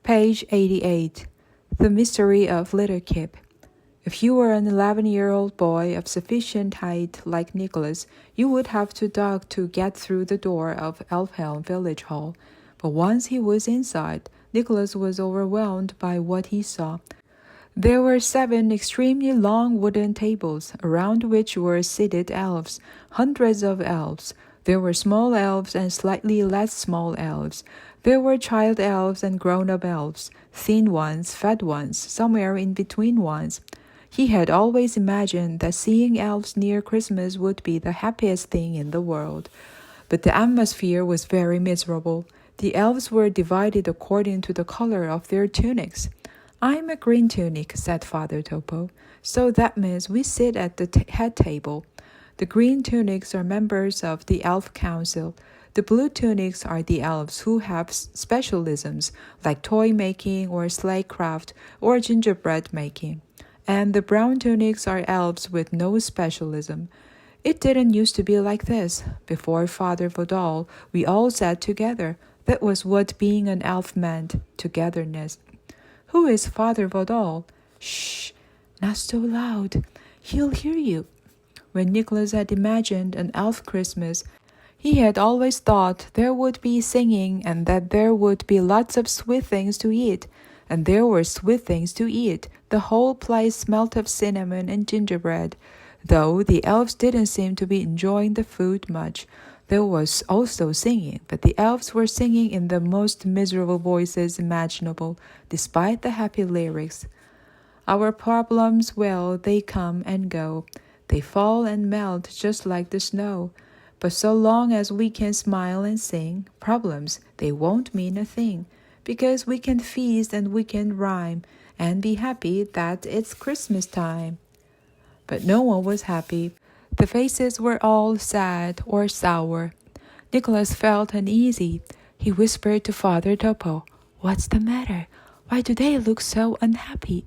Page 88. The Mystery of Little Kip. If you were an 11-year-old boy of sufficient height like Nicholas, you would have to duck to get through the door of Elfhelm Village Hall. But once he was inside, Nicholas was overwhelmed by what he saw. There were 7 extremely long wooden tables, around which were seated elves, hundreds of elves. There were small elves and slightly less small elves. There were child elves and grown-up elves, thin ones, fat ones, somewhere in between ones. He had always imagined that seeing elves near Christmas would be the happiest thing in the world. But the atmosphere was very miserable. The elves were divided according to the color of their tunics. "I'm a green tunic," said Father Topo, "so that means we sit at the head table. The green tunics are members of the elf council. The blue tunics are the elves who have specialisms, like toy making or sleigh craft or gingerbread making. And the brown tunics are elves with no specialism. It didn't used to be like this. Before Father Vodal, we all sat together. That was what being an elf meant, togetherness." "Who is Father Vodal?" "Shh, not so loud. He'll hear you." When Nicholas had imagined an elf Christmas, he had always thought there would be singing and that there would be lots of sweet things to eat. And there were sweet things to eat. The whole place smelt of cinnamon and gingerbread. Though the elves didn't seem to be enjoying the food much. There was also singing, but the elves were singing in the most miserable voices imaginable, despite the happy lyrics. "Our problems, well, they come and go. They fall and melt just like the snow. But so long as we can smile and sing, problems, they won't mean a thing. Because we can feast and we can rhyme, and be happy that it's Christmas time." But no one was happy. The faces were all sad or sour. Nicholas felt uneasy. He whispered to Father Topo, "What's the matter? Why do they look so unhappy?"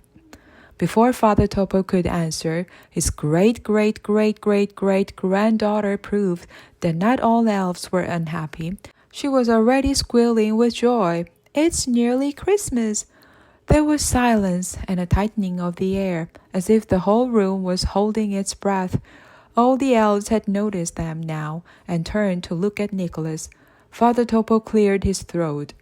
Before Father Topo could answer, his great-great-great-great-great-granddaughter proved that not all elves were unhappy. She was already squealing with joy. "It's nearly Christmas." There was silence and a tightening of the air, as if the whole room was holding its breath. All the elves had noticed them now and turned to look at Nicholas. Father Topo cleared his throat.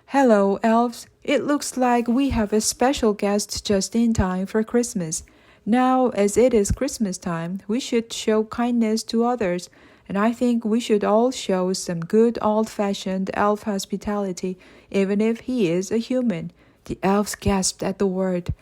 "Hello, elves. It looks like we have a special guest just in time for Christmas. Now, as it is Christmas time, we should show kindness to others, and I think we should all show some good old-fashioned elf hospitality, even if he is a human." The elves gasped at the word.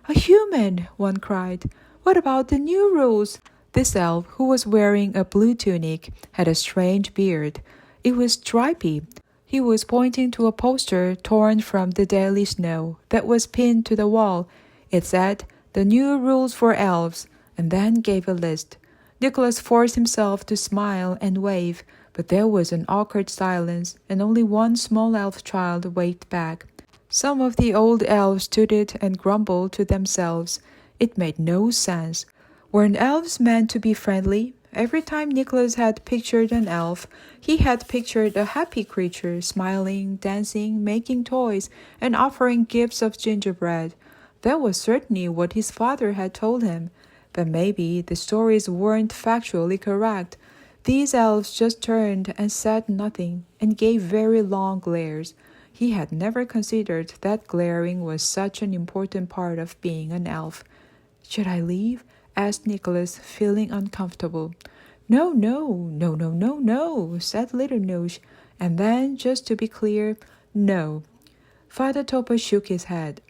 "A human!" one cried. "What about the new rules?" This elf, who was wearing a blue tunic, had a strange beard. It was stripy. He was pointing to a poster torn from the Daily Snow that was pinned to the wall. It said, "The new rules for elves," and then gave a list. Nicholas forced himself to smile and wave, but there was an awkward silence, and only one small elf child waved back. Some of the old elves stood it and grumbled to themselves. It made no sense. Weren't elves meant to be friendly? Every time Nicholas had pictured an elf, he had pictured a happy creature, smiling, dancing, making toys, and offering gifts of gingerbread. That was certainly what his father had told him. But maybe the stories weren't factually correct. These elves just turned and said nothing, and gave very long glares. He had never considered that glaring was such an important part of being an elf. "Should I leave?" asked Nicholas, feeling uncomfortable. No, said Little Nose. And then, just to be clear, no. Father Topo shook his head.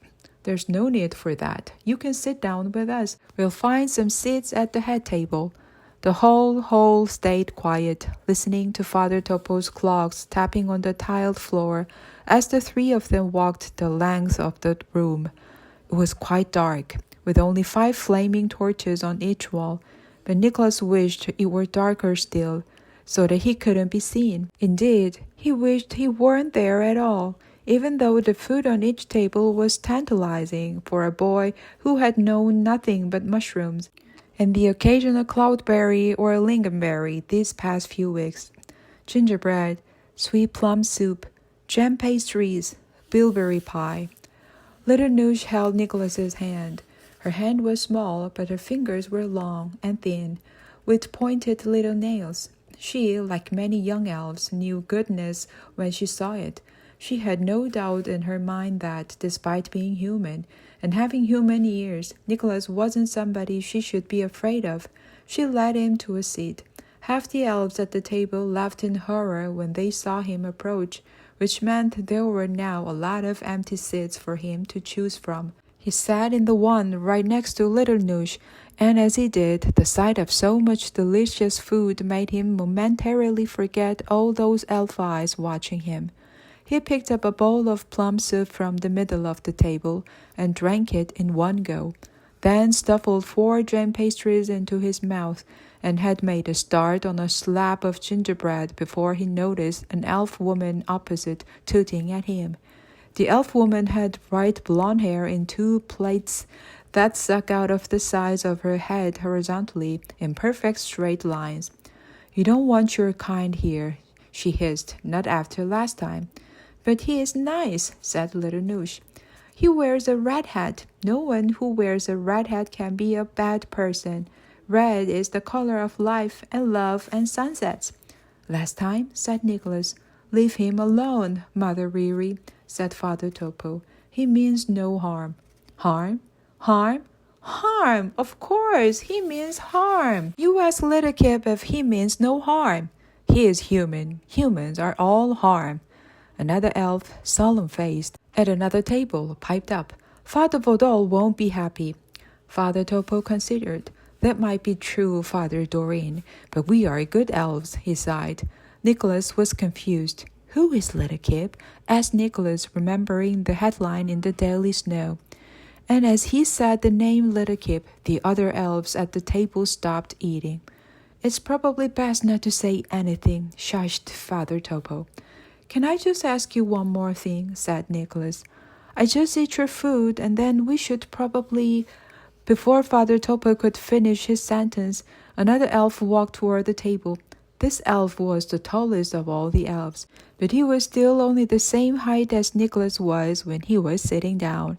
"There's no need for that. You can sit down with us. We'll find some seats at the head table." The whole hall stayed quiet, listening to Father Topo's clogs tapping on the tiled floor as the 3 of them walked the length of the room. It was quite dark, with only 5 flaming torches on each wall, but Nicholas wished it were darker still, so that he couldn't be seen. Indeed, he wished he weren't there at all, even though the food on each table was tantalizing for a boy who had known nothing but mushrooms, and the occasional cloudberry or lingonberry these past few weeks. Gingerbread, sweet plum soup, jam pastries, bilberry pie. Little Noosh held Nicholas's hand. Her hand was small, but her fingers were long and thin, with pointed little nails. She, like many young elves, knew goodness when she saw it. She had no doubt in her mind that, despite being human, and having human ears, Nicholas wasn't somebody she should be afraid of. She led him to a seat. Half the elves at the table laughed in horror when they saw him approach, which meant there were now a lot of empty seats for him to choose from. He sat in the one right next to Little Noosh, and as he did, the sight of so much delicious food made him momentarily forget all those elf eyes watching him. He picked up a bowl of plum soup from the middle of the table and drank it in one go, then stuffed 4 jam pastries into his mouth and had made a start on a slab of gingerbread before he noticed an elf woman opposite tooting at him. The elf woman had bright blonde hair in 2 plaits that stuck out of the sides of her head horizontally in perfect straight lines. "You don't want your kind here," she hissed, "not after last time." "But he is nice," said Little Noosh. "He wears a red hat. No one who wears a red hat can be a bad person. Red is the color of life and love and sunsets." "Last time," said Nicholas. "Leave him alone, Mother Riri," said Father Topo. "He means no harm." "Harm? Harm? Harm! Of course, he means harm. You ask Little Kip if he means no harm. He is human. Humans are all harm." Another elf, solemn-faced, at another table, piped up, "Father Vodol won't be happy." Father Topo considered. "That might be true, Father Doreen, but we are good elves," he sighed. Nicholas was confused. "Who is Little Kip?" asked Nicholas, remembering the headline in the Daily Snow. And as he said the name Little Kip, the other elves at the table stopped eating. "It's probably best not to say anything," shushed Father Topo. "Can I just ask you one more thing?" said Nicholas. "I just eat your food, and then we should probably—" Before Father Topo could finish his sentence, another elf walked toward the table. This elf was the tallest of all the elves, but he was still only the same height as Nicholas was when he was sitting down.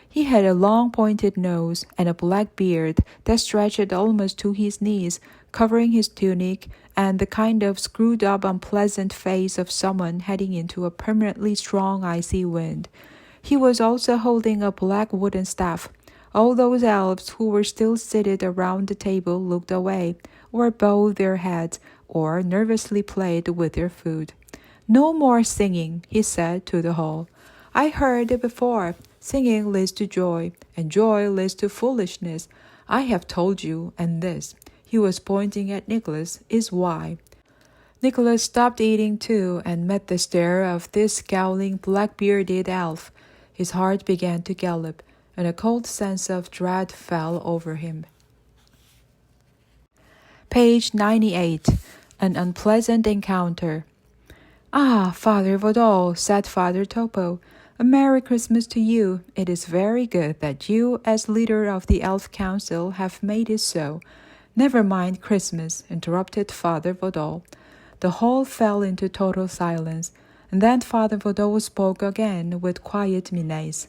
He had a long pointed nose and a black beard that stretched almost to his knees, covering his tunic, and the kind of screwed-up unpleasant face of someone heading into a permanently strong icy wind. He was also holding a black wooden staff. All those elves who were still seated around the table looked away, or bowed their heads, or nervously played with their food. "No more singing," he said to the whole. "I heard it before. Singing leads to joy, and joy leads to foolishness. I have told you, and this," he was pointing at Nicholas, "is why." Nicholas stopped eating too and met the stare of this scowling black-bearded elf. His heart began to gallop, and a cold sense of dread fell over him. Page 98. An Unpleasant Encounter. "Ah, Father Vodol," said Father Topo, "a Merry Christmas to you. It is very good that you, as leader of the Elf Council, have made it so." "Never mind Christmas," interrupted Father Vodol. The hall fell into total silence, and then Father Vodol spoke again with quiet menace.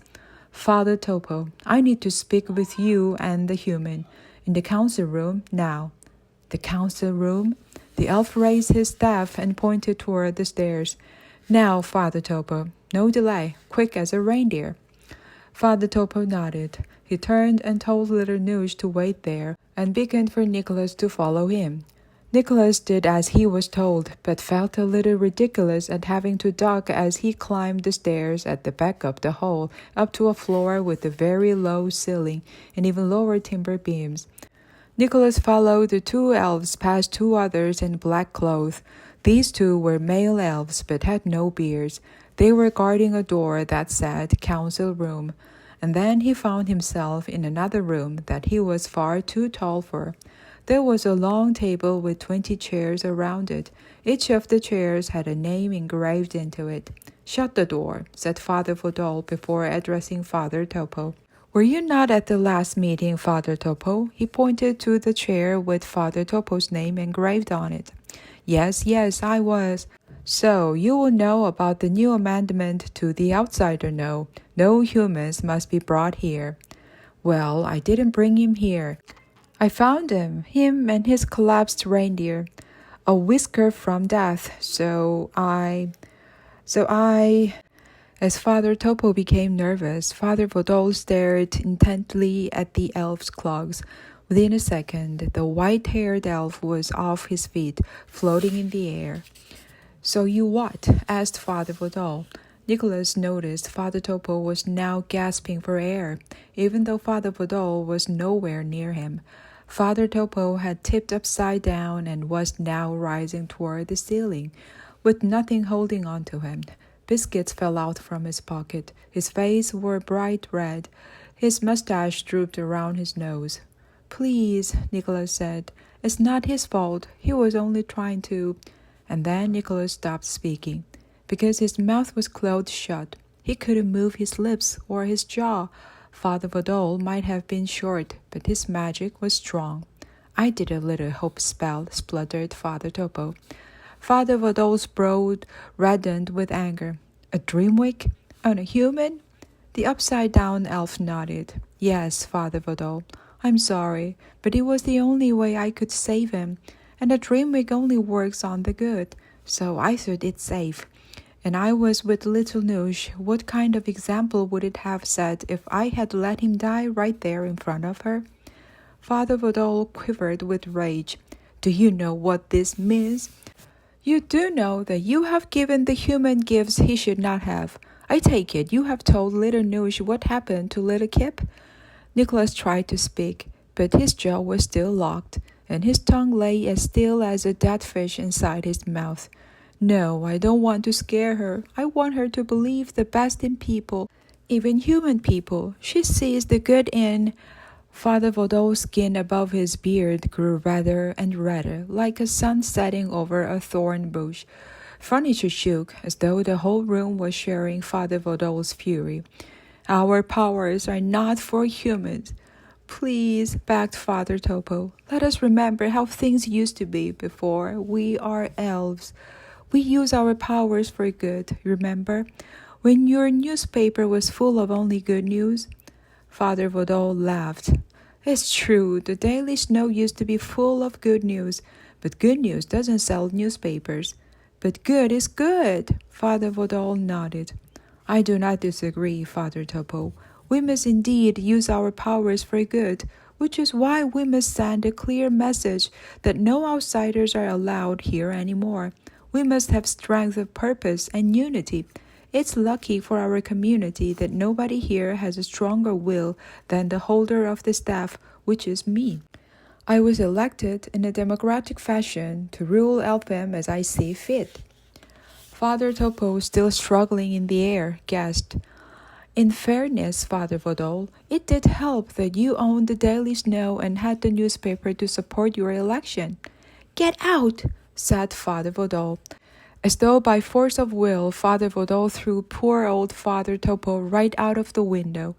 "Father Topo, I need to speak with you and the human. In the council room, now." "The council room?" The elf raised his staff and pointed toward the stairs. "Now, Father Topo, no delay, quick as a reindeer." Father Topo nodded. He turned and told Little Noosh to wait there, and beckoned for Nicholas to follow him. Nicholas did as he was told, but felt a little ridiculous at having to duck as he climbed the stairs at the back of the hall up to a floor with a very low ceiling and even lower timber beams. Nicholas followed the 2 elves past 2 others in black clothes. These 2 were male elves but had no beards. They were guarding a door that said Council Room. And then he found himself in another room that he was far too tall for. There was a long table with 20 chairs around it. Each of the chairs had a name engraved into it. "Shut the door," said Father Vodol before addressing Father Topo. "Were you not at the last meeting, Father Topo?" He pointed to the chair with Father Topo's name engraved on it. Yes, I was." So you will know about the new amendment to the outsider no. No humans must be brought here. Well, I didn't bring him here. I found him and his collapsed reindeer, a whisker from death, As Father Topo became nervous, Father Vodol stared intently at the elf's clogs. Within a second, the white-haired elf was off his feet, floating in the air. So you what? Asked Father Vodol. Nicholas noticed Father Topo was now gasping for air, even though Father Vodol was nowhere near him. Father Topo had tipped upside down and was now rising toward the ceiling, with nothing holding on to him. Biscuits fell out from his pocket. His face were bright red. His mustache drooped around his nose. Please, Nicholas said. It's not his fault. He was only trying to... And then Nicholas stopped speaking, because his mouth was closed shut. He couldn't move his lips or his jaw. Father Vodol might have been short, but his magic was strong. I did a little hope spell, spluttered Father Topo. Father Vodol's brow reddened with anger. A dreamwake? On a human? The upside-down elf nodded. Yes, Father Vodol. I'm sorry, but it was the only way I could save him. And a dreamwake only works on the good, so I thought it safe. And I was with little Noosh. What kind of example would it have set if I had let him die right there in front of her? Father Vodol quivered with rage. Do you know what this means? You do know that you have given the human gifts he should not have. I take it you have told little Noosh what happened to little Kip? Nicholas tried to speak, but his jaw was still locked, and his tongue lay as still as a dead fish inside his mouth. No, I don't want to scare her. I want her to believe the best in people, even human people. She sees the good in... Father Vodol's skin above his beard grew redder and redder, like a sun setting over a thorn bush. Furniture shook, as though the whole room was sharing Father Vodol's fury. Our powers are not for humans. Please, begged Father Topo, let us remember how things used to be before we are elves. We use our powers for good, remember? When your newspaper was full of only good news? Father Vodol laughed. It's true, the Daily Snow used to be full of good news, but good news doesn't sell newspapers. But good is good, Father Vodol nodded. I do not disagree, Father Topo. We must indeed use our powers for good, which is why we must send a clear message that no outsiders are allowed here anymore. We must have strength of purpose and unity. It's lucky for our community that nobody here has a stronger will than the holder of the staff, which is me. I was elected in a democratic fashion to rule Elpham as I see fit. Father Topo, still struggling in the air, gasped. In fairness, Father Vodol, it did help that you owned the Daily Snow and had the newspaper to support your election. Get out, said Father Vodol. As though by force of will, Father Vodol threw poor old Father Topo right out of the window.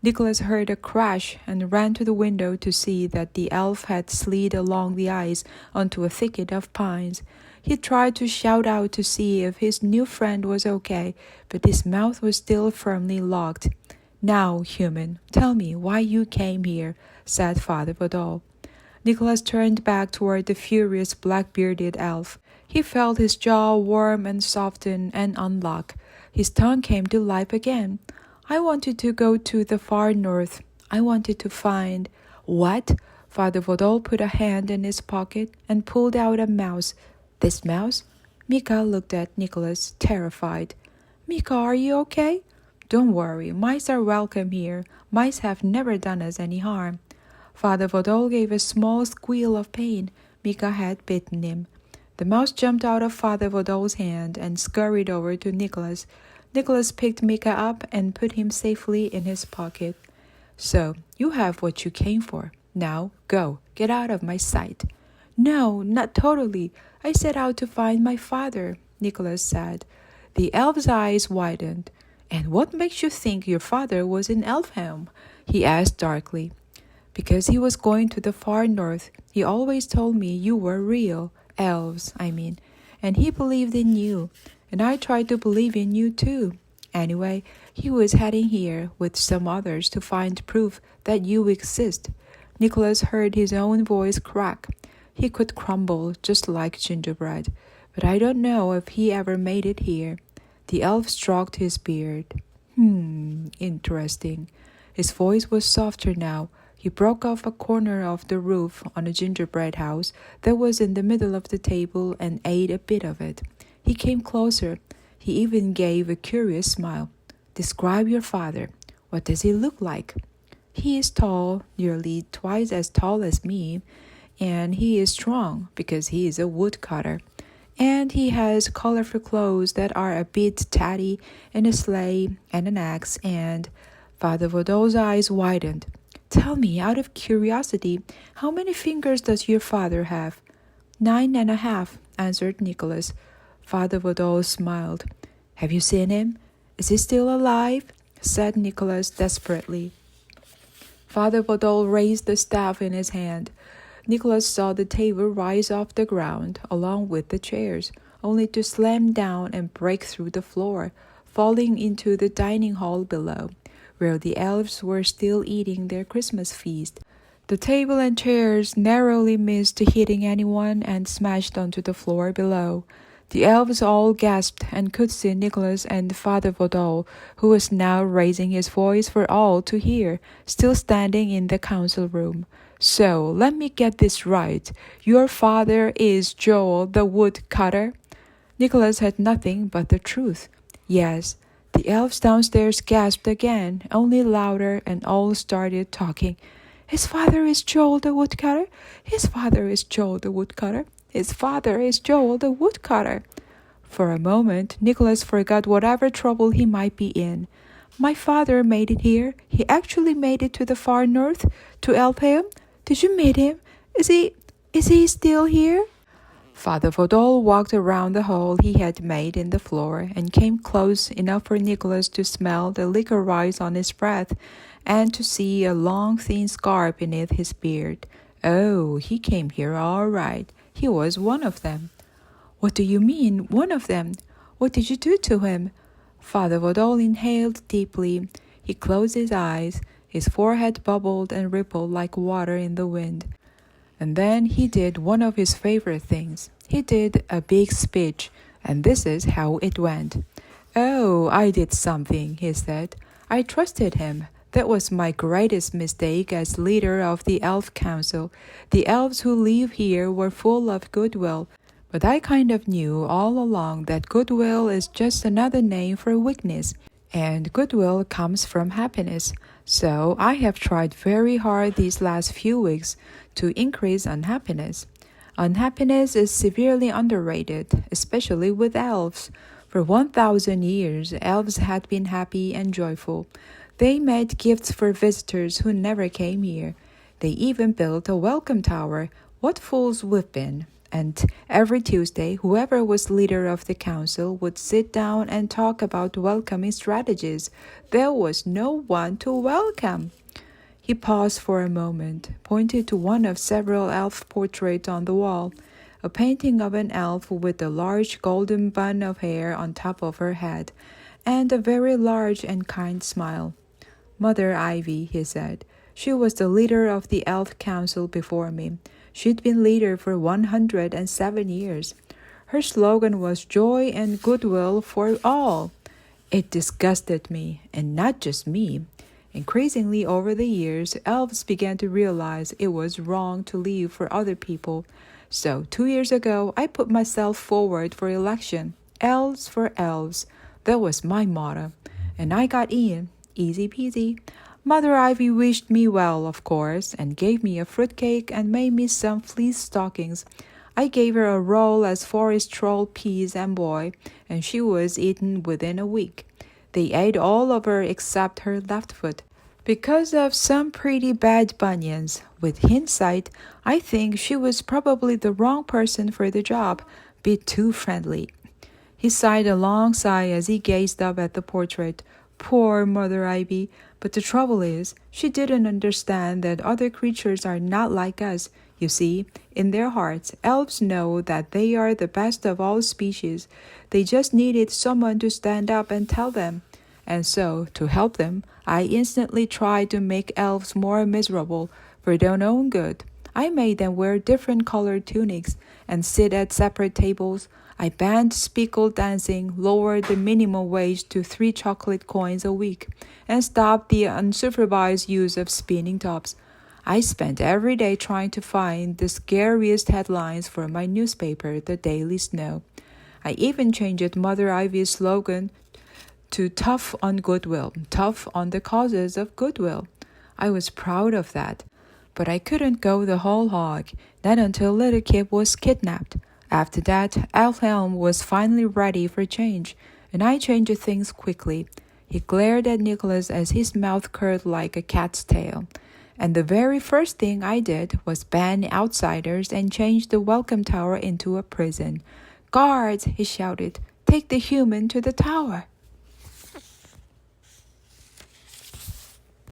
Nicholas heard a crash and ran to the window to see that the elf had slid along the ice onto a thicket of pines. He tried to shout out to see if his new friend was okay, but his mouth was still firmly locked. Now, human, tell me why you came here, said Father Vodol. Nicholas turned back toward the furious black-bearded elf. He felt his jaw warm and soften and unlock. His tongue came to life again. I wanted to go to the far north. I wanted to find... What? Father Vodol put a hand in his pocket and pulled out a mouse. This mouse? Mika looked at Nicholas, terrified. Mika, are you okay? Don't worry, mice are welcome here. Mice have never done us any harm. Father Vodol gave a small squeal of pain. Mika had bitten him. The mouse jumped out of Father Vodol's hand and scurried over to Nicholas. Nicholas picked Mika up and put him safely in his pocket. So, you have what you came for. Now, go. Get out of my sight. No, not totally. I set out to find my father, Nicholas said. The elf's eyes widened. And what makes you think your father was in Elfhelm? He asked darkly. Because he was going to the far north. He always told me you were real. Elves, I mean. and he believed in you, and I tried to believe in you too. Anyway, he was heading here with some others to find proof that you exist. Nicholas heard his own voice crack. He could crumble just like gingerbread, but I don't know if he ever made it here. The elf stroked his beard. Interesting. His voice was softer now. He broke off a corner of the roof on a gingerbread house that was in the middle of the table and ate a bit of it. He came closer. He even gave a curious smile. Describe your father. What does he look like? He is tall, nearly twice as tall as me, and he is strong because he is a woodcutter. And he has colorful clothes that are a bit tatty, and a sleigh, and an axe, and Father Vaudol's eyes widened. Tell me, out of curiosity, how many fingers does your father have? 9.5, answered Nicholas. Father Vaudol smiled. Have you seen him? Is he still alive? Said Nicholas desperately. Father Vaudol raised the staff in his hand. Nicholas saw the table rise off the ground, along with the chairs, only to slam down and break through the floor, falling into the dining hall below, where the elves were still eating their Christmas feast. The table and chairs narrowly missed hitting anyone and smashed onto the floor below. The elves all gasped and could see Nicholas and Father Vaudol, who was now raising his voice for all to hear, still standing in the council room. So, let me get this right. Your father is Joel the woodcutter? Nicholas had nothing but the truth. Yes. The elves downstairs gasped again, only louder, and all started talking. His father is Joel the woodcutter. His father is Joel the woodcutter. His father is Joel the woodcutter. For a moment, Nicholas forgot whatever trouble he might be in. My father made it here. He actually made it to the far north, to Elpham. Did you meet him? Is he still here? Father Vaudol walked around the hole he had made in the floor and came close enough for Nicholas to smell the liquor rise on his breath and to see a long thin scar beneath his beard. Oh, he came here all right. He was one of them. What do you mean, one of them? What did you do to him? Father Vaudol inhaled deeply. He closed his eyes. His forehead bubbled and rippled like water in the wind. And then he did one of his favorite things. He did a big speech, and this is how it went. Oh, I did something, he said. I trusted him. That was my greatest mistake as leader of the Elf Council. The elves who live here were full of goodwill, but I kind of knew all along that goodwill is just another name for weakness, and goodwill comes from happiness. So I have tried very hard these last few weeks to increase unhappiness. Unhappiness is severely underrated, especially with elves. For 1,000 years, elves had been happy and joyful. They made gifts for visitors who never came here. They even built a welcome tower. What fools we've been. And every Tuesday, whoever was leader of the council would sit down and talk about welcoming strategies. There was no one to welcome. He paused for a moment, pointed to one of several elf portraits on the wall, a painting of an elf with a large golden bun of hair on top of her head, and a very large and kind smile. Mother Ivy, he said. She was the leader of the elf council before me. She'd been leader for 107 years. Her slogan was joy and goodwill for all. It disgusted me, and not just me. Increasingly over the years, elves began to realize it was wrong to live for other people. So 2 years ago, I put myself forward for election. Elves for elves. That was my motto. And I got in. Easy peasy. Mother Ivy wished me well, of course, and gave me a fruitcake and made me some fleece stockings. I gave her a roll as Forest Troll Peas and Boy, and she was eaten within a week. They ate all of her except her left foot, because of some pretty bad bunions. With hindsight, I think she was probably the wrong person for the job, bit too friendly. He sighed a long sigh as he gazed up at the portrait. Poor Mother Ivy. But the trouble is, she didn't understand that other creatures are not like us. You see, in their hearts, elves know that they are the best of all species. They just needed someone to stand up and tell them. And so, to help them, I instantly tried to make elves more miserable for their own good. I made them wear different colored tunics and sit at separate tables. I banned speckle dancing, lowered the minimum wage to 3 chocolate coins a week, and stopped the unsupervised use of spinning tops. I spent every day trying to find the scariest headlines for my newspaper, the Daily Snow. I even changed Mother Ivy's slogan to tough on goodwill, tough on the causes of goodwill. I was proud of that. But I couldn't go the whole hog, not until Little Kip was kidnapped. After that, Elfhelm was finally ready for change, and I changed things quickly. He glared at Nicholas as his mouth curled like a cat's tail. And the very first thing I did was ban outsiders and change the welcome tower into a prison. "Guards!" he shouted. "Take the human to the tower!"